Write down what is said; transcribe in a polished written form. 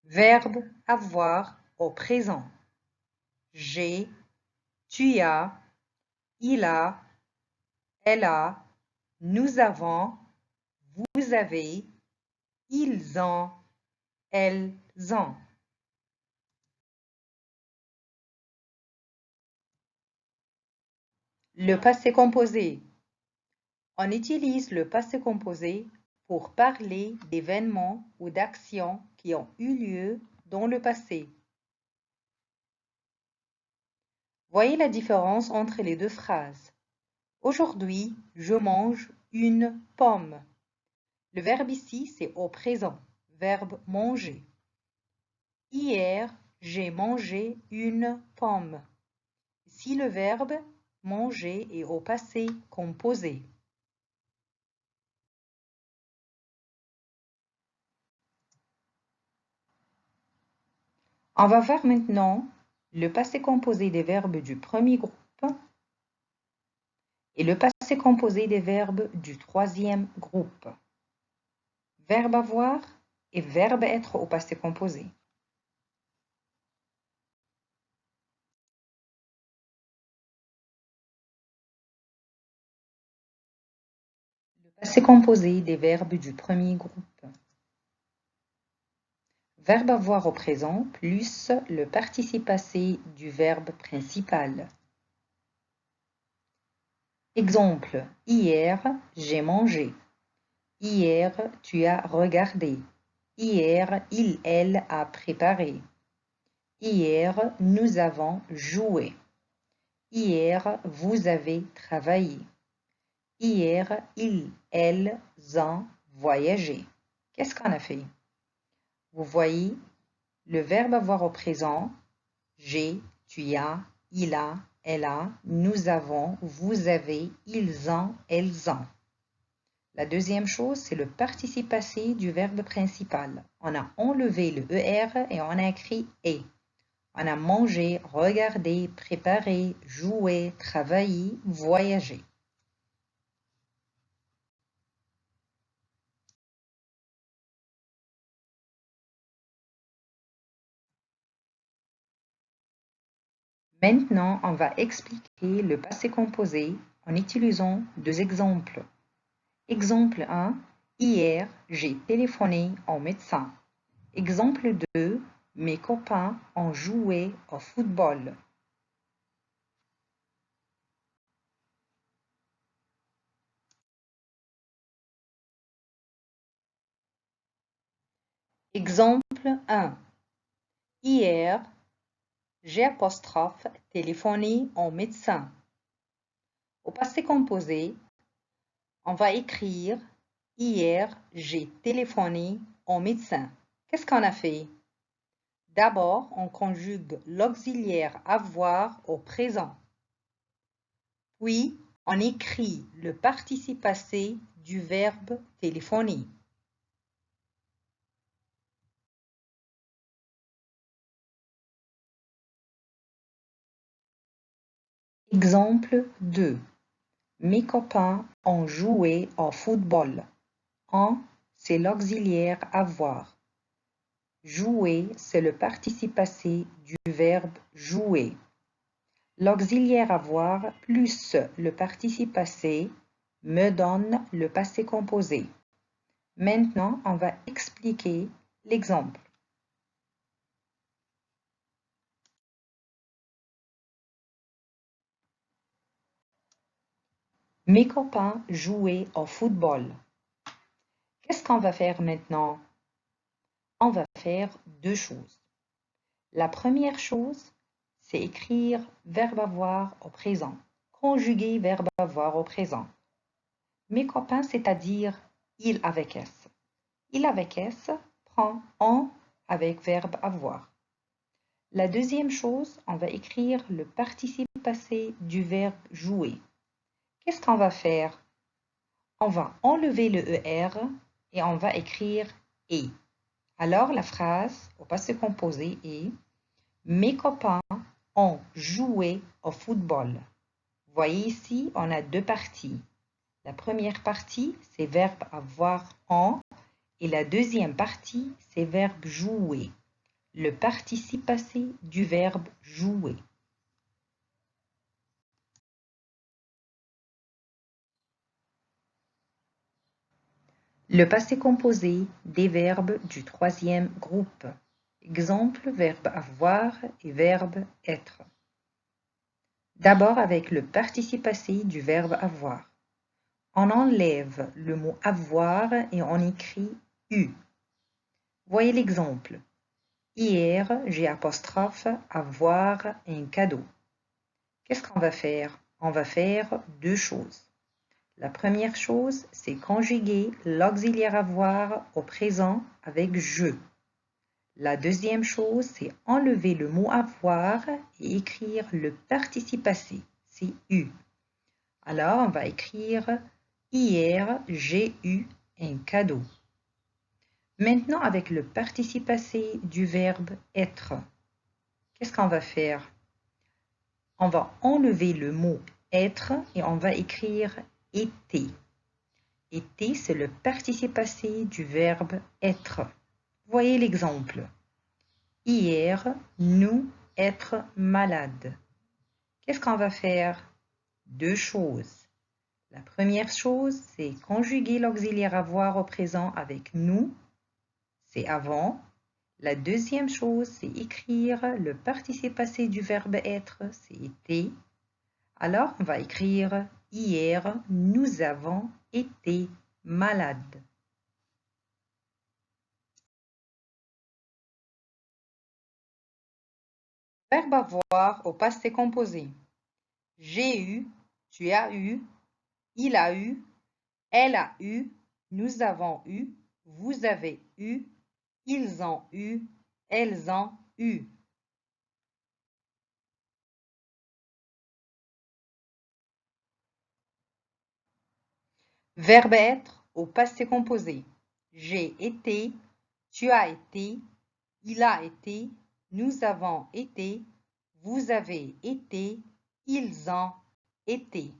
Verbe avoir au présent. J'ai, tu as, il a, elle a, nous avons, vous avez, ils ont, elles ont. Le passé composé. On utilise le passé composé pour parler d'événements ou d'actions qui ont eu lieu dans le passé. Voyez la différence entre les deux phrases. Aujourd'hui, je mange une pomme. Le verbe ici, c'est au présent, verbe manger. Hier, j'ai mangé une pomme. Ici, le verbe manger est au passé composé. On va voir maintenant le passé composé des verbes du premier groupe et le passé composé des verbes du troisième groupe. Verbe avoir et verbe être au passé composé. Le passé composé des verbes du premier groupe. Verbe avoir au présent plus le participe passé du verbe principal. Exemple, hier, j'ai mangé. Hier, tu as regardé. Hier, il, elle a préparé. Hier, nous avons joué. Hier, vous avez travaillé. Hier, ils, elles ont voyagé. Qu'est-ce qu'on a fait? Vous voyez, le verbe avoir au présent, j'ai, tu as, il a, elle a, nous avons, vous avez, ils ont, elles ont. La deuxième chose, c'est le participe passé du verbe principal. On a enlevé le ER et on a écrit et. On a mangé, regardé, préparé, joué, travaillé, voyagé. Maintenant, on va expliquer le passé composé en utilisant deux exemples. Exemple 1. Hier, j'ai téléphoné au médecin. Exemple 2. Mes copains ont joué au football. Exemple 1. Hier, j'ai téléphoné au médecin. Au passé composé, on va écrire hier, j'ai téléphoné au médecin. Qu'est-ce qu'on a fait? D'abord, on conjugue l'auxiliaire avoir au présent. Puis, on écrit le participe passé du verbe téléphoner. Exemple 2. Mes copains ont joué au football. En, c'est l'auxiliaire avoir. Jouer, c'est le participe passé du verbe jouer. L'auxiliaire avoir plus le participe passé me donne le passé composé. Maintenant, on va expliquer l'exemple. Mes copains jouaient au football. Qu'est-ce qu'on va faire maintenant? On va faire deux choses. La première chose, c'est écrire verbe avoir au présent. Conjuguer verbe avoir au présent. Mes copains, c'est-à-dire il avec S. Il avec S prend en avec verbe avoir. La deuxième chose, on va écrire le participe passé du verbe jouer. Qu'est-ce qu'on va faire? On va enlever le ER et on va écrire et. Alors la phrase au passé composé est mes copains ont joué au football. Vous voyez ici, on a deux parties. La première partie, c'est verbe avoir en et la deuxième partie, c'est verbe jouer. le participe passé du verbe jouer. Le passé composé des verbes du troisième groupe. Exemple, verbe avoir et verbe être. D'abord avec le participe passé du verbe avoir. On enlève le mot avoir et on écrit eu. Voyez l'exemple. Hier, j'ai apostrophe avoir un cadeau. Qu'est-ce qu'on va faire? On va faire deux choses. La première chose, c'est conjuguer l'auxiliaire avoir au présent avec je. La deuxième chose, c'est enlever le mot avoir et écrire le participe passé, c'est eu. Alors, on va écrire hier, j'ai eu un cadeau. Maintenant, avec le participe passé du verbe être, qu'est-ce qu'on va faire? On va enlever le mot être et on va écrire été. Été, c'est le participe passé du verbe être. Voyez l'exemple. Hier, nous être malades. Qu'est-ce qu'on va faire? Deux choses. La première chose, c'est conjuguer l'auxiliaire avoir au présent avec nous. C'est avant. La deuxième chose, c'est écrire le participe passé du verbe être, c'est été. Alors, on va écrire hier, nous avons été malades. Verbe avoir au passé composé. J'ai eu, tu as eu, il a eu, elle a eu, nous avons eu, vous avez eu, ils ont eu, elles ont eu. Verbe être au passé composé. J'ai été, tu as été, il a été, nous avons été, vous avez été, ils ont été.